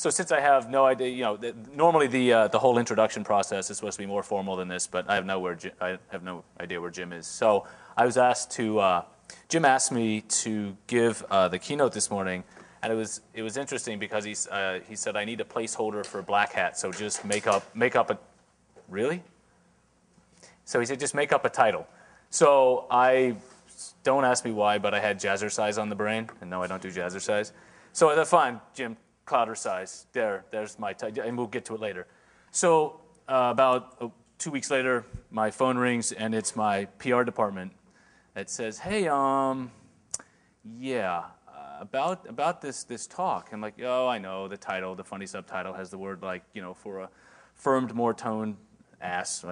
So since I have no idea, normally the whole introduction process is supposed to be more formal than this, but I have no idea where Jim is. So I was asked to. Jim asked me to give the keynote this morning, and it was interesting because he said I need a placeholder for Blackhat, so just make up a really. So he said just make up a title. So don't ask me why, but I had jazzercise on the brain, and no, I don't do jazzercise. So I thought, fine, Jim. Cloudercise. There's my title, and we'll get to it later. So about 2 weeks later, my phone rings, and it's my PR department. It says, "Hey, yeah, about this talk." I'm like, "Oh, I know the title. The funny subtitle has the word for a firmed, more toned ass,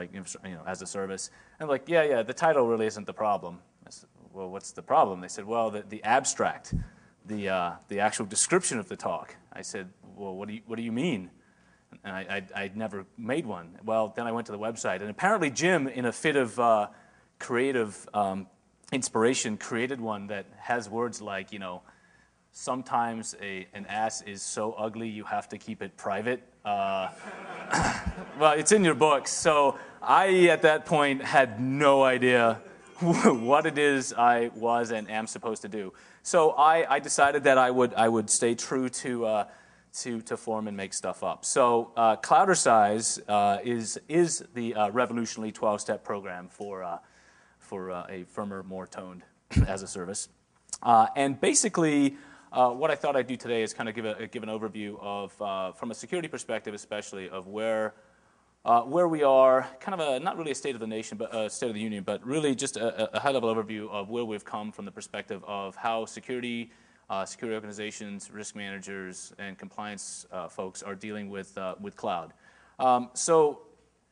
as a service." I'm like, "Yeah, the title really isn't the problem." I said, "Well, what's the problem?" They said, "Well, the abstract." The actual description of the talk. I said, "Well, what do you mean?" And I'd never made one. Well, then I went to the website, and apparently Jim, in a fit of creative inspiration, created one that has words like, sometimes an ass is so ugly you have to keep it private. Well, it's in your books. So I, at that point, had no idea what it is I was and am supposed to do. So I decided that I would stay true to form and make stuff up. So Cloudercise is the revolutionary 12-step program for a firmer, more toned as a service. And basically, what I thought I'd do today is kind of give an overview of, from a security perspective, especially of where we are, kind of not really a state of the nation, but a state of the union, but really just a high-level overview of where we've come from the perspective of how security organizations, risk managers, and compliance folks are dealing with cloud. So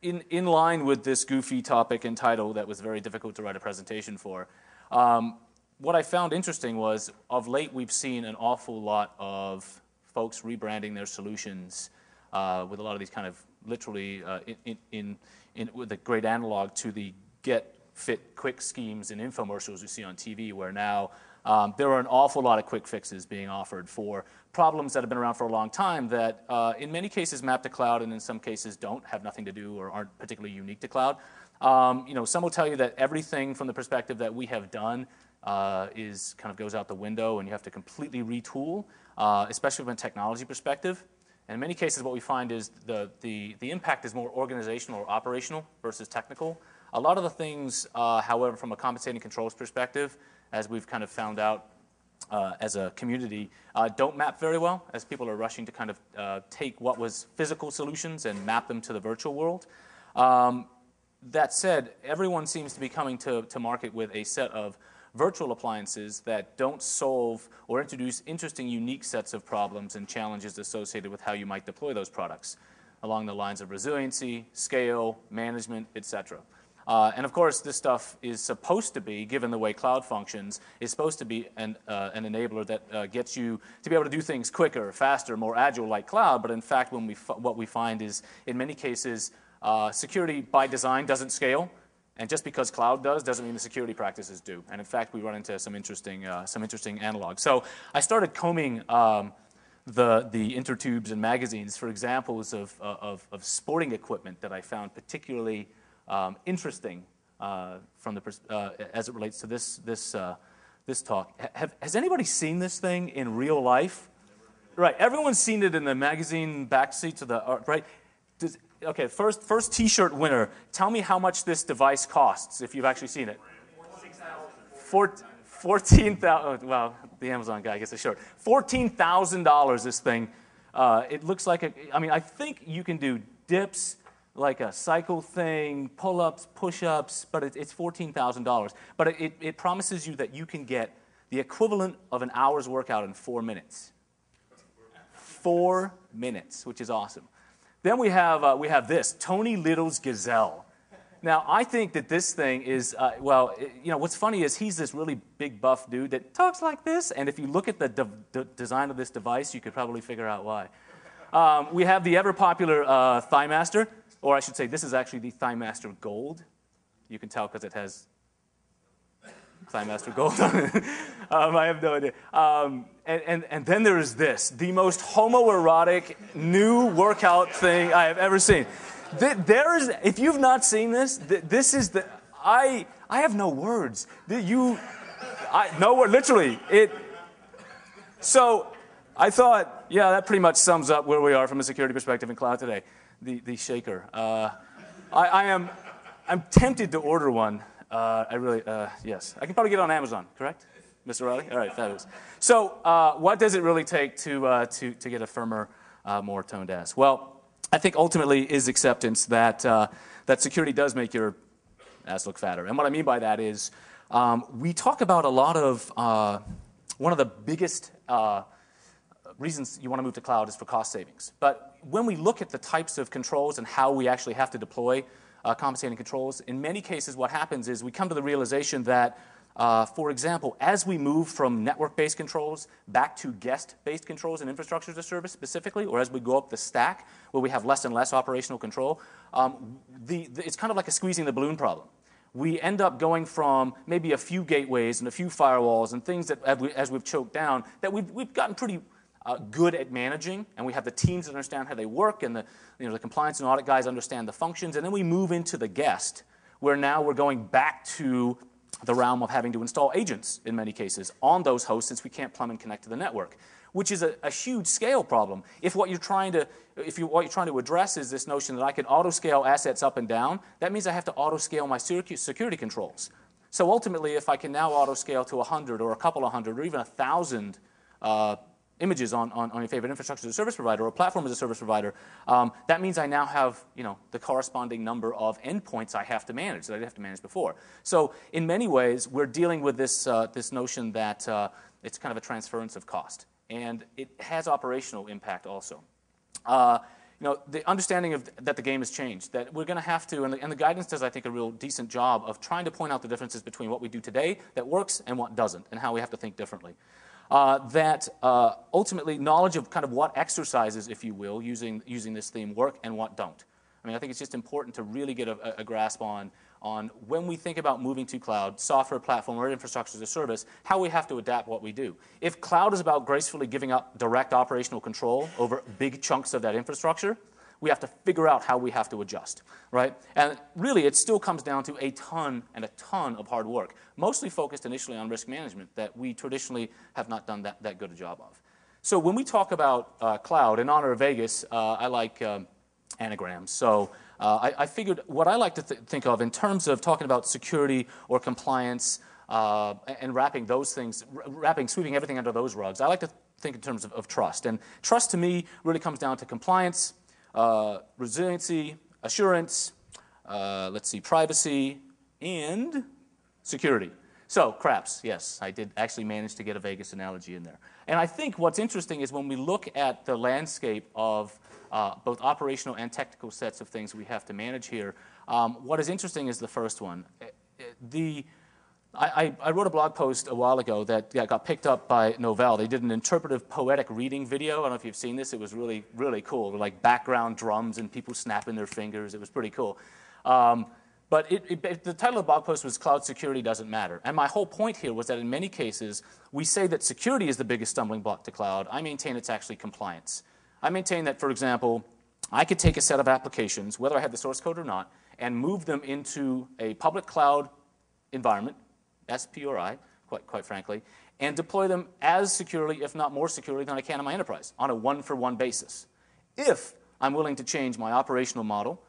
in line with this goofy topic and title that was very difficult to write a presentation for, what I found interesting was, of late we've seen an awful lot of folks rebranding their solutions with a lot of these kind of literally with a great analog to the get, fit, quick schemes and infomercials you see on TV, where now there are an awful lot of quick fixes being offered for problems that have been around for a long time that in many cases map to cloud and in some cases don't, have nothing to do or aren't particularly unique to cloud. Some will tell you that everything from the perspective that we have done goes out the window and you have to completely retool, especially from a technology perspective. And in many cases, what we find is the impact is more organizational or operational versus technical. A lot of the things, however, from a compensating controls perspective, as we've kind of found out as a community, don't map very well, as people are rushing to kind of take what was physical solutions and map them to the virtual world. That said, everyone seems to be coming to market with a set of virtual appliances that don't solve or introduce interesting, unique sets of problems and challenges associated with how you might deploy those products along the lines of resiliency, scale, management, etc. And of course, this stuff is supposed to be, given the way cloud functions, is supposed to be an enabler that gets you to be able to do things quicker, faster, more agile like cloud. But in fact, what we find is, in many cases, security by design doesn't scale. And just because cloud does doesn't mean the security practices do. And in fact, we run into some interesting analogs. So I started combing the intertubes and magazines for examples of sporting equipment that I found particularly interesting from as it relates to this talk. Has anybody seen this thing in real life? Right. Everyone's seen it in the magazine backseats of the right. Okay, first T-shirt winner. Tell me how much this device costs if you've actually seen it. $14,000. Well, the Amazon guy gets a shirt. $14,000. This thing. It looks like I think you can do dips, like a cycle thing, pull-ups, push-ups, but it's $14,000. But it promises you that you can get the equivalent of an hour's workout in 4 minutes. 4 minutes, which is awesome. Then we have this, Tony Little's Gazelle. Now, I think that this thing is, what's funny is he's this really big buff dude that talks like this, and if you look at the design of this device, you could probably figure out why. We have the ever-popular ThighMaster, or I should say this is actually the ThighMaster Gold. You can tell because it has Climaster Gold on it. I have no idea. And then there is this, the most homoerotic new workout thing I have ever seen. There is, if you've not seen this, this is the, I have no words. No word, literally. So I thought, yeah, that pretty much sums up where we are from a security perspective in cloud today. The shaker. I'm tempted to order one. Yes. I can probably get it on Amazon, correct? Mr. Riley? All right, fabulous. So what does it really take to get a firmer, more toned ass? Well, I think ultimately is acceptance that security does make your ass look fatter. And what I mean by that is we talk about a lot of, one of the biggest reasons you want to move to cloud is for cost savings. But when we look at the types of controls and how we actually have to deploy compensating controls, in many cases what happens is we come to the realization that, for example, as we move from network-based controls back to guest-based controls and infrastructure as a service specifically, or as we go up the stack where we have less and less operational control, it's kind of like a squeezing the balloon problem. We end up going from maybe a few gateways and a few firewalls and things that, as we've choked down, that we've gotten pretty good at managing, and we have the teams that understand how they work, and the compliance and audit guys understand the functions, and then we move into the guest, where now we're going back to the realm of having to install agents in many cases on those hosts, since we can't plumb and connect to the network, which is a huge scale problem. If what you're trying to address is this notion that I can auto-scale assets up and down, that means I have to auto-scale my security controls. So ultimately, if I can now auto-scale to 100 or a couple of hundred or even 1,000 images on your favorite infrastructure as a service provider or platform as a service provider, that means I now have the corresponding number of endpoints I have to manage that I didn't have to manage before. So in many ways, we're dealing with this notion that it's kind of a transference of cost, and it has operational impact also. The understanding that the game has changed, that we're going to have to, and the guidance does, I think, a real decent job of trying to point out the differences between what we do today that works and what doesn't, and how we have to think differently. Ultimately knowledge of kind of what exercises, if you will, using this theme work and what don't. I mean, I think it's just important to really get a grasp on when we think about moving to cloud, software platform or infrastructure as a service, how we have to adapt what we do. If cloud is about gracefully giving up direct operational control over big chunks of that infrastructure, we have to figure out how we have to adjust, right? And really, it still comes down to a ton of hard work, mostly focused initially on risk management that we traditionally have not done that good a job of. So when we talk about cloud, in honor of Vegas, I like anagrams. So I figured what I like to think of in terms of talking about security or compliance and wrapping those things, sweeping everything under those rugs, I like to think in terms of trust. And trust to me really comes down to compliance, resiliency, assurance, privacy, and security. So, craps, yes, I did actually manage to get a Vegas analogy in there. And I think what's interesting is when we look at the landscape of both operational and technical sets of things we have to manage here, what is interesting is the first one. I wrote a blog post a while ago that got picked up by Novell. They did an interpretive poetic reading video. I don't know if you've seen this. It was really, really cool. With like background drums and people snapping their fingers. It was pretty cool. But the title of the blog post was Cloud Security Doesn't Matter. And my whole point here was that in many cases, we say that security is the biggest stumbling block to cloud. I maintain it's actually compliance. I maintain that, for example, I could take a set of applications, whether I had the source code or not, and move them into a public cloud environment, SPRI, quite frankly, and deploy them as securely, if not more securely, than I can in my enterprise on a one-for-one basis. If I'm willing to change my operational model,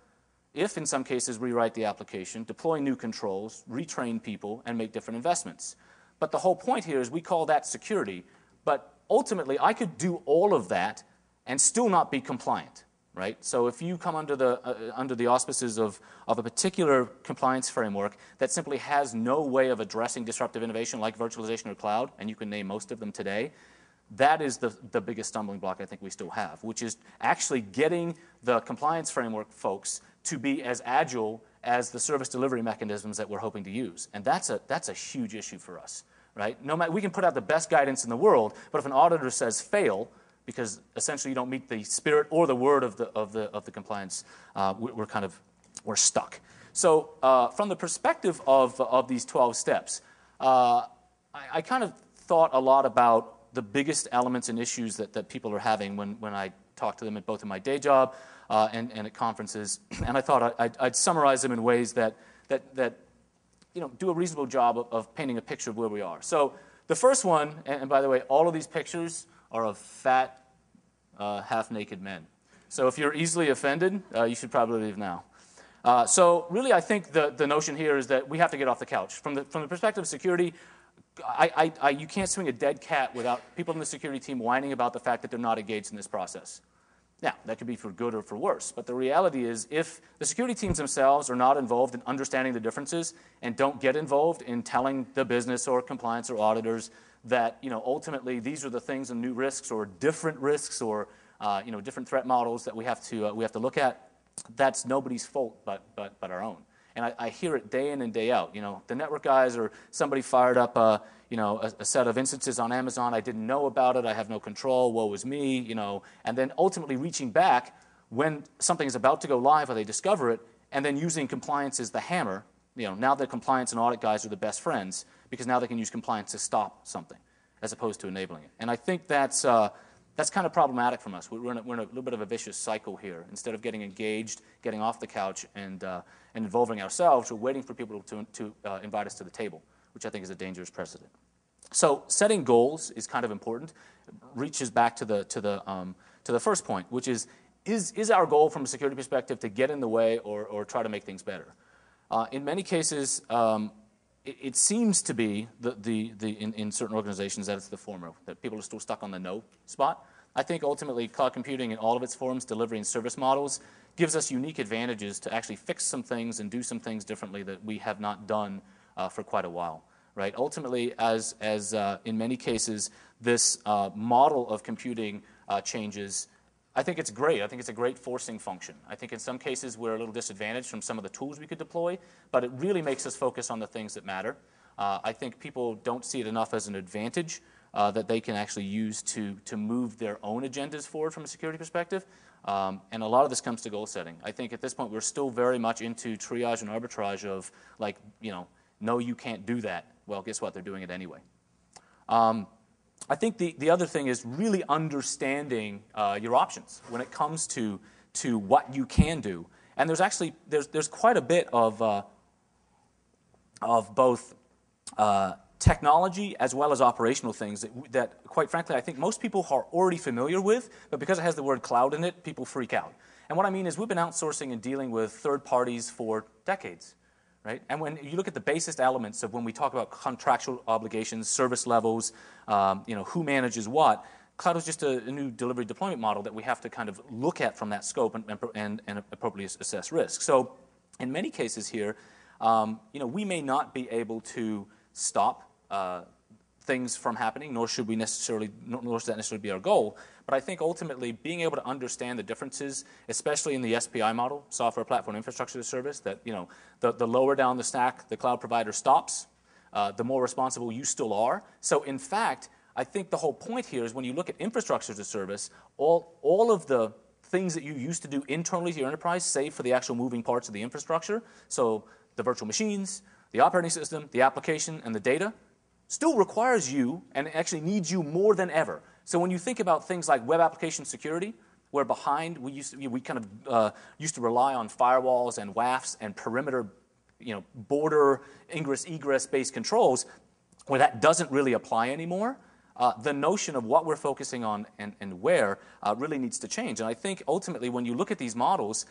if in some cases rewrite the application, deploy new controls, retrain people, and make different investments. But the whole point here is we call that security, but ultimately I could do all of that and still not be compliant. Right? So if you come under the auspices of a particular compliance framework that simply has no way of addressing disruptive innovation like virtualization or cloud, and you can name most of them today, that is the biggest stumbling block I think we still have, which is actually getting the compliance framework folks to be as agile as the service delivery mechanisms that we're hoping to use. And that's a huge issue for us. Right? No matter, we can put out the best guidance in the world, but if an auditor says fail, because essentially you don't meet the spirit or the word of the compliance, we're stuck. So from the perspective of these 12 steps, I kind of thought a lot about the biggest elements and issues that people are having when I talk to them both in my day job and at conferences, and I thought I'd summarize them in ways that do a reasonable job of painting a picture of where we are. So the first one, and by the way, all of these pictures are of fat, half-naked men. So if you're easily offended, you should probably leave now. So really, I think the notion here is that we have to get off the couch. From the perspective of security, you can't swing a dead cat without people in the security team whining about the fact that they're not engaged in this process. Now, that could be for good or for worse, but the reality is if the security teams themselves are not involved in understanding the differences and don't get involved in telling the business or compliance or auditors that ultimately these are the things and new risks or different risks or different threat models that we have to look at, that's nobody's fault but our own. And I hear it day in and day out. The network guys or somebody fired up a set of instances on Amazon. I didn't know about it. I have no control. Woe is me. And then ultimately reaching back when something is about to go live or they discover it, and then using compliance as the hammer. Now the compliance and audit guys are the best friends because now they can use compliance to stop something as opposed to enabling it. And I think that's kind of problematic from us. We're in a little bit of a vicious cycle here. Instead of getting engaged, getting off the couch, and involving ourselves, we're waiting for people to invite us to the table, which I think is a dangerous precedent. So setting goals is kind of important. It reaches back to the first point, which is our goal from a security perspective to get in the way or try to make things better? In many cases, it seems to be in certain organizations that it's the former, that people are still stuck on the no spot. I think ultimately cloud computing in all of its forms, delivery and service models, gives us unique advantages to actually fix some things and do some things differently that we have not done for quite a while. Right? Ultimately, as in many cases, this model of computing changes, I think it's great. I think it's a great forcing function. I think in some cases we're a little disadvantaged from some of the tools we could deploy, but it really makes us focus on the things that matter. I think people don't see it enough as an advantage that they can actually use to move their own agendas forward from a security perspective. And a lot of this comes to goal setting. I think at this point we're still very much into triage and arbitrage of no, you can't do that. Well, guess what? They're doing it anyway. I think the other thing is really understanding your options when it comes to what you can do. And there's quite a bit of both technology as well as operational things that, quite frankly, I think most people are already familiar with, but because it has the word cloud in it, people freak out. And what I mean is we've been outsourcing and dealing with third parties for decades. Right? And when you look at the basest elements of when we talk about contractual obligations, service levels, who manages what, cloud is just a new delivery deployment model that we have to kind of look at from that scope and appropriately assess risk. So in many cases here, we may not be able to stop things from happening, nor should that necessarily be our goal. But I think ultimately being able to understand the differences, especially in the SPI model, software platform infrastructure as a service, that the lower down the stack the cloud provider stops, the more responsible you still are. So in fact, I think the whole point here is when you look at infrastructure as a service, all of the things that you used to do internally to your enterprise, save for the actual moving parts of the infrastructure, so the virtual machines, the operating system, the application, and the data, still requires you and actually needs you more than ever. So when you think about things like web application security, where behind we used to rely on firewalls and WAFs and perimeter, border ingress egress based controls, where that doesn't really apply anymore. The notion of what we're focusing on and where really needs to change. And I think ultimately when you look at these models,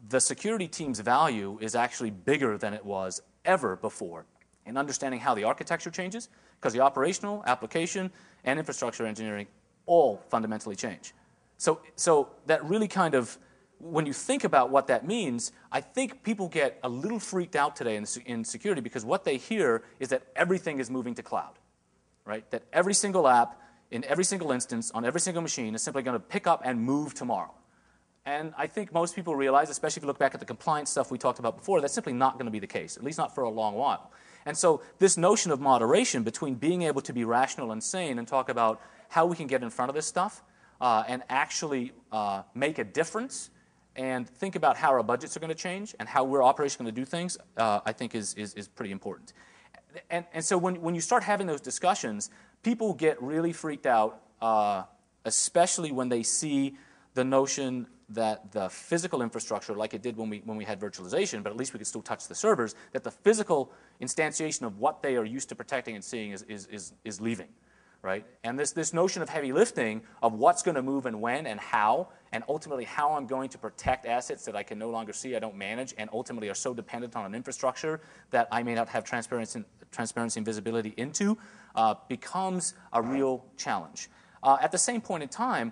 the security team's value is actually bigger than it was ever before in understanding how the architecture changes, because the operational, application, and infrastructure engineering all fundamentally change. So that really kind of, when you think about what that means, I think people get a little freaked out today in security because what they hear is that everything is moving to cloud, right? That every single app, in every single instance, on every single machine is simply going to pick up and move tomorrow. And I think most people realize, especially if you look back at the compliance stuff we talked about before, that's simply not going to be the case, at least not for a long while. And so this notion of moderation between being able to be rational and sane and talk about how we can get in front of this stuff and actually make a difference and think about how our budgets are going to change and how we're operationally going to do things, I think is pretty important. And so when you start having those discussions, people get really freaked out, especially when they see the notion that the physical infrastructure, like it did when we had virtualization, but at least we could still touch the servers, that the physical instantiation of what they are used to protecting and seeing is leaving, right? And this notion of heavy lifting of what's going to move and when and how, and ultimately how I'm going to protect assets that I can no longer see, I don't manage, and ultimately are so dependent on an infrastructure that I may not have transparency and visibility into, becomes a real challenge. At the same point in time,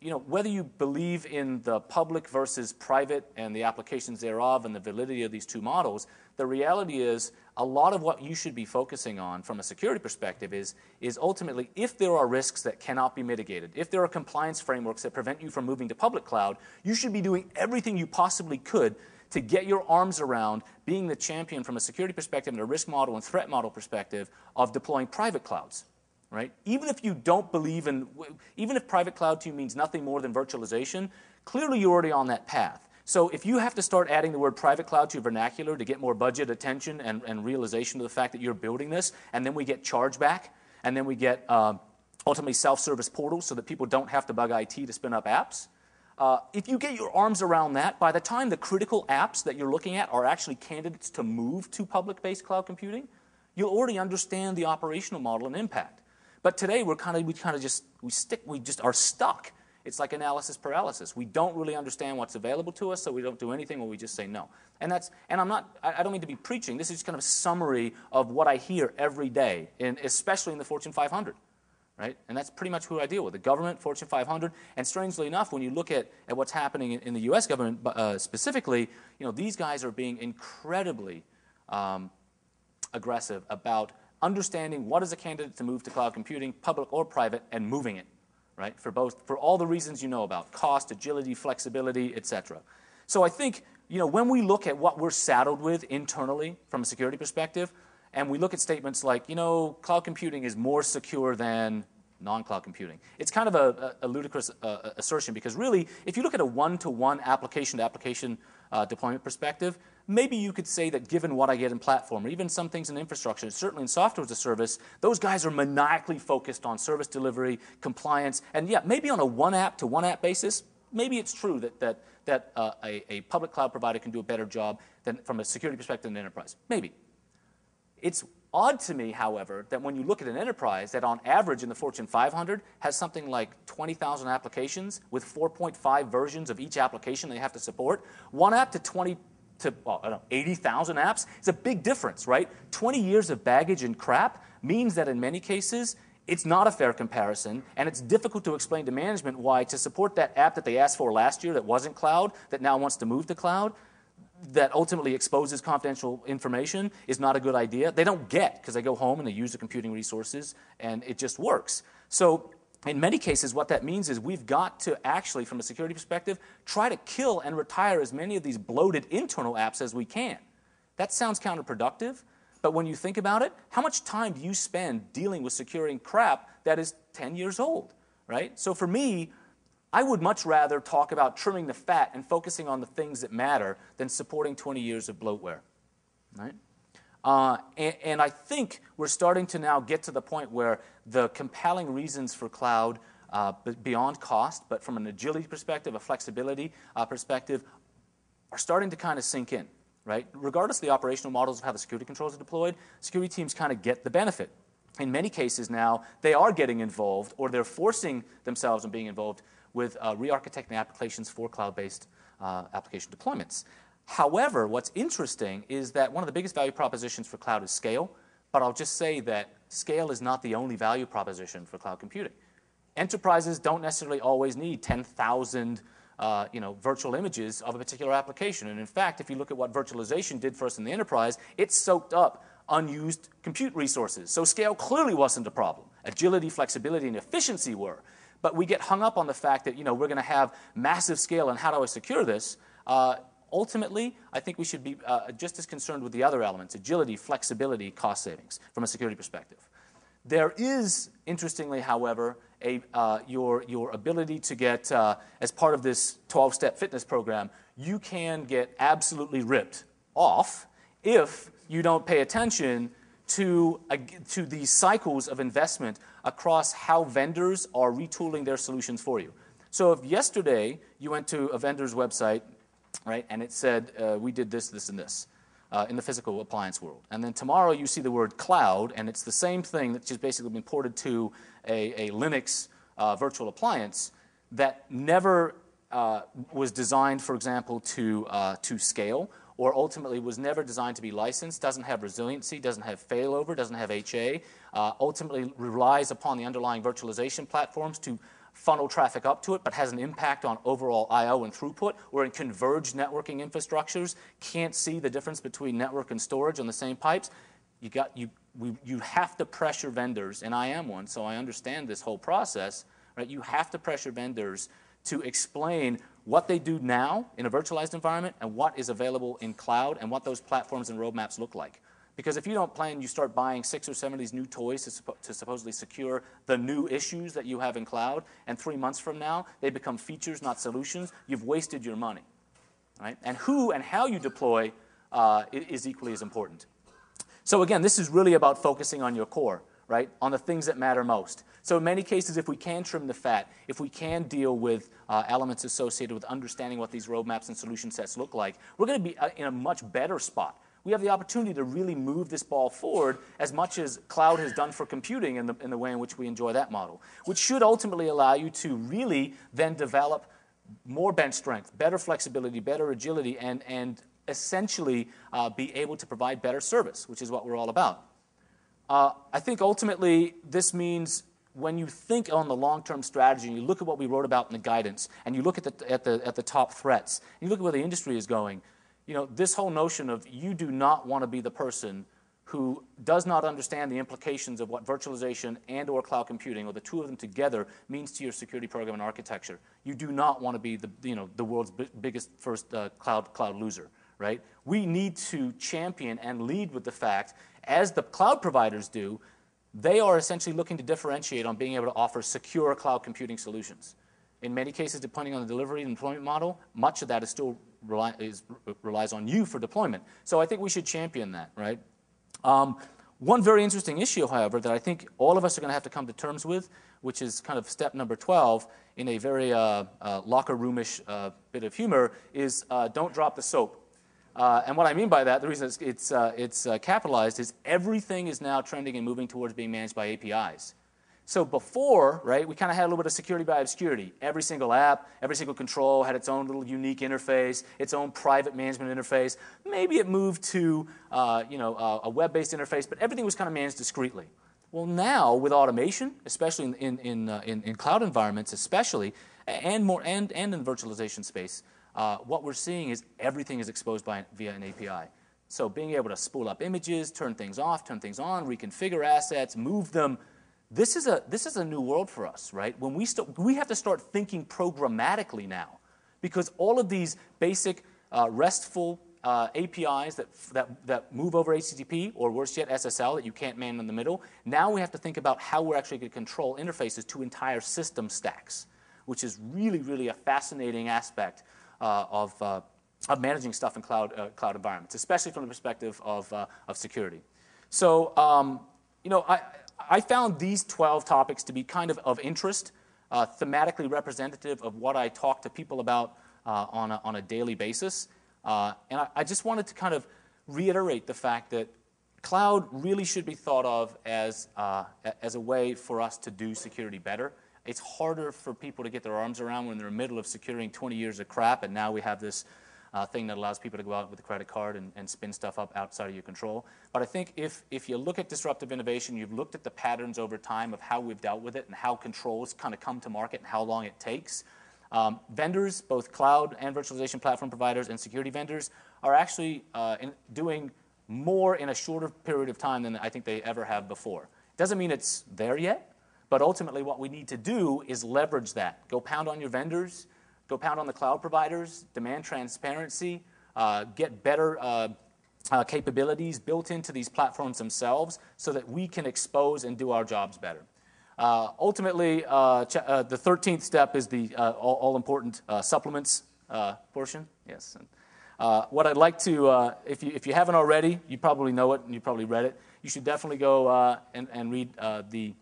whether you believe in the public versus private and the applications thereof and the validity of these two models, the reality is a lot of what you should be focusing on from a security perspective is ultimately if there are risks that cannot be mitigated, if there are compliance frameworks that prevent you from moving to public cloud, you should be doing everything you possibly could to get your arms around being the champion from a security perspective and a risk model and threat model perspective of deploying private clouds. Right? Even if you don't believe in, even if private cloud to you means nothing more than virtualization, clearly you're already on that path. So if you have to start adding the word private cloud to your vernacular to get more budget, attention, and realization of the fact that you're building this, and then we get chargeback, and then we get ultimately self-service portals so that people don't have to bug IT to spin up apps, if you get your arms around that, by the time the critical apps that you're looking at are actually candidates to move to public-based cloud computing, you'll already understand the operational model and impact. But today we just are stuck. It's like analysis paralysis. We don't really understand what's available to us, so we don't do anything, or we just say no. And I don't mean to be preaching. This is just kind of a summary of what I hear every day, especially in the Fortune 500, right? And that's pretty much who I deal with: the government, Fortune 500. And strangely enough, when you look at what's happening in the U.S. government specifically, these guys are being incredibly aggressive about understanding what is a candidate to move to cloud computing, public or private, and moving it, right? For all the reasons you know about: cost, agility, flexibility, etc. So I think, when we look at what we're saddled with internally from a security perspective, and we look at statements like, cloud computing is more secure than non-cloud computing, it's kind of a ludicrous assertion, because really, if you look at a one-to-one application-to-application deployment perspective, maybe you could say that given what I get in platform, or even some things in infrastructure, certainly in software as a service, those guys are maniacally focused on service delivery, compliance, and yeah, maybe on a one-app-to-one-app basis, maybe it's true that a public cloud provider can do a better job than from a security perspective than an enterprise. Maybe. It's odd to me, however, that when you look at an enterprise that on average in the Fortune 500 has something like 20,000 applications with 4.5 versions of each application they have to support, one app to 80,000 apps is a big difference, right? 20 years of baggage and crap means that in many cases it's not a fair comparison, and it's difficult to explain to management why to support that app that they asked for last year that wasn't cloud, that now wants to move to cloud, that ultimately exposes confidential information, is not a good idea. They don't get, because they go home and they use the computing resources and it just works. So in many cases, what that means is we've got to actually, from a security perspective, try to kill and retire as many of these bloated internal apps as we can. That sounds counterproductive, but when you think about it, how much time do you spend dealing with securing crap that is 10 years old, right? So for me, I would much rather talk about trimming the fat and focusing on the things that matter than supporting 20 years of bloatware, right? And I think we're starting to now get to the point where the compelling reasons for cloud, beyond cost, but from an agility perspective, a flexibility perspective, are starting to kind of sink in, right? Regardless of the operational models of how the security controls are deployed, security teams kind of get the benefit. In many cases now, they are getting involved, or they're forcing themselves in being involved with re-architecting applications for cloud-based application deployments. However, what's interesting is that one of the biggest value propositions for cloud is scale, but I'll just say that scale is not the only value proposition for cloud computing. Enterprises don't necessarily always need 10,000 virtual images of a particular application. And in fact, if you look at what virtualization did for us in the enterprise, it soaked up unused compute resources. So scale clearly wasn't a problem. Agility, flexibility, and efficiency were. But we get hung up on the fact that we're going to have massive scale, and how do I secure this? Ultimately, I think we should be just as concerned with the other elements: agility, flexibility, cost savings from a security perspective. There is, interestingly, however, your ability to get, as part of this 12-step fitness program, you can get absolutely ripped off if you don't pay attention to these cycles of investment across how vendors are retooling their solutions for you. So if yesterday you went to a vendor's website, right, and it said, we did this, this, and this in the physical appliance world, and then tomorrow you see the word cloud, and it's the same thing that's just basically been ported to a Linux virtual appliance that never was designed, for example, to scale, or ultimately was never designed to be licensed, doesn't have resiliency, doesn't have failover, doesn't have HA, ultimately relies upon the underlying virtualization platforms to funnel traffic up to it, but has an impact on overall I/O and throughput, or in converged networking infrastructures, can't see the difference between network and storage on the same pipes. You have to pressure vendors, and I am one, so I understand this whole process, right? You have to pressure vendors to explain what they do now in a virtualized environment and what is available in cloud and what those platforms and roadmaps look like. Because if you don't plan, you start buying 6 or 7 of these new toys to supposedly secure the new issues that you have in cloud, and 3 months from now, they become features, not solutions. You've wasted your money, right? And who and how you deploy is equally as important. So again, this is really about focusing on your core, right, on the things that matter most. So in many cases, if we can trim the fat, if we can deal with elements associated with understanding what these roadmaps and solution sets look like, we're going to be in a much better spot. We have the opportunity to really move this ball forward as much as cloud has done for computing in the way in which we enjoy that model, which should ultimately allow you to really then develop more bench strength, better flexibility, better agility, and essentially be able to provide better service, which is what we're all about. I think ultimately this means when you think on the long-term strategy, and you look at what we wrote about in the guidance, and you look at the top threats, and you look at where the industry is going, you know, this whole notion of you do not want to be the person who does not understand the implications of what virtualization and or cloud computing, or the two of them together, means to your security program and architecture. You do not want to be the world's biggest first cloud loser, right? We need to champion and lead with the fact, as the cloud providers do, they are essentially looking to differentiate on being able to offer secure cloud computing solutions. In many cases, depending on the delivery and deployment model, much of that is still relies on you for deployment. So I think we should champion that, right? One very interesting issue, however, that I think all of us are going to have to come to terms with, which is kind of step number 12 in a very locker roomish bit of humor, is don't drop the soap. And what I mean by that, the reason it's capitalized, is everything is now trending and moving towards being managed by APIs. So before, right, we kind of had a little bit of security by obscurity. Every single app, every single control had its own little unique interface, its own private management interface. Maybe it moved to a web-based interface, but everything was kind of managed discreetly. Well, now with automation, especially in cloud environments, especially, and in the virtualization space, what we're seeing is everything is exposed via an API. So being able to spool up images, turn things off, turn things on, reconfigure assets, move them. This is a new world for us, right? When we have to start thinking programmatically now, because all of these basic RESTful APIs that move over HTTP, or worse yet, SSL, that you can't man in the middle. Now we have to think about how we're actually going to control interfaces to entire system stacks, which is really, really a fascinating aspect of managing stuff in cloud environments, especially from the perspective of security. So, I found these 12 topics to be kind of interest, thematically representative of what I talk to people about on a daily basis. And I just wanted to kind of reiterate the fact that cloud really should be thought of as a way for us to do security better. It's harder for people to get their arms around when they're in the middle of securing 20 years of crap, and now we have this thing that allows people to go out with a credit card and spin stuff up outside of your control. But I think if you look at disruptive innovation, you've looked at the patterns over time of how we've dealt with it and how controls kind of come to market and how long it takes. Vendors, both cloud and virtualization platform providers and security vendors, are actually doing more in a shorter period of time than I think they ever have before. Doesn't mean it's there yet, but ultimately what we need to do is leverage that. Go pound on your vendors, go pound on the cloud providers, demand transparency, get better capabilities built into these platforms themselves so that we can expose and do our jobs better. Ultimately, the 13th step is the all-important supplements portion. Yes. What I'd like to, if you haven't already, you probably know it and you probably read it. You should definitely go and read the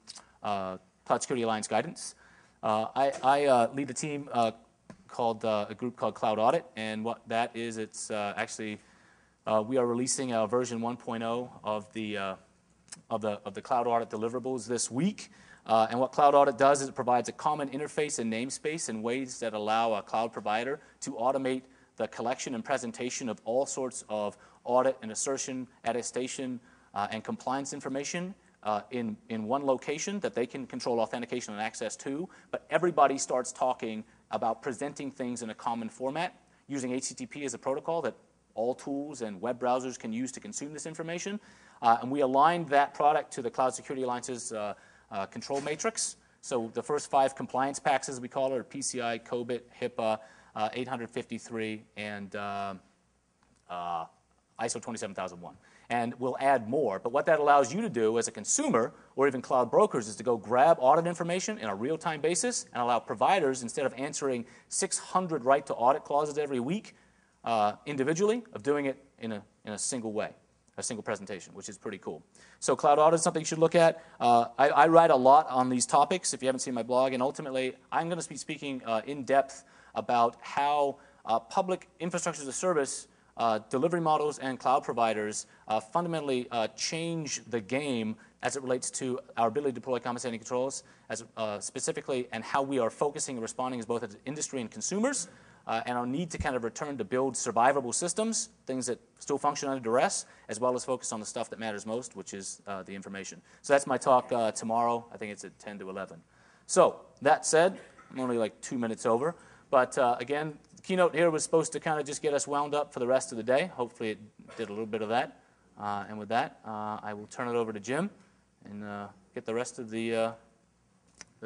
Cloud Security Alliance guidance. I lead a team called a group called Cloud Audit, and what that is, it's actually we are releasing version 1.0 of the Cloud Audit deliverables this week. And what Cloud Audit does is it provides a common interface and namespace in ways that allow a cloud provider to automate the collection and presentation of all sorts of audit and assertion, attestation, and compliance information in one location that they can control authentication and access to. But everybody starts talking about presenting things in a common format using HTTP as a protocol that all tools and web browsers can use to consume this information. And we aligned that product to the Cloud Security Alliance's control matrix. So the first 5 compliance packs, as we call it, are PCI, COBIT, HIPAA, 853, and ISO 27001. And we'll add more. But what that allows you to do as a consumer or even cloud brokers is to go grab audit information in a real-time basis and allow providers, instead of answering 600 right to audit clauses every week individually, of doing it in a single way, a single presentation, which is pretty cool. So Cloud Audit is something you should look at. I write a lot on these topics, if you haven't seen my blog, and ultimately I'm going to be speaking in depth about how public infrastructure as a service delivery models and cloud providers fundamentally change the game as it relates to our ability to deploy compensating controls, specifically, and how we are focusing and responding as both as industry and consumers, and our need to kind of return to build survivable systems, things that still function under duress, as well as focus on the stuff that matters most, which is the information. So that's my talk tomorrow. I think it's at 10 to 11. So that said, I'm only like 2 minutes over. But again, the keynote here was supposed to kind of just get us wound up for the rest of the day. Hopefully it did a little bit of that. And with that, I will turn it over to Jim and get the rest of the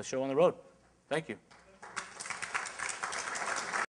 show on the road. Thank you.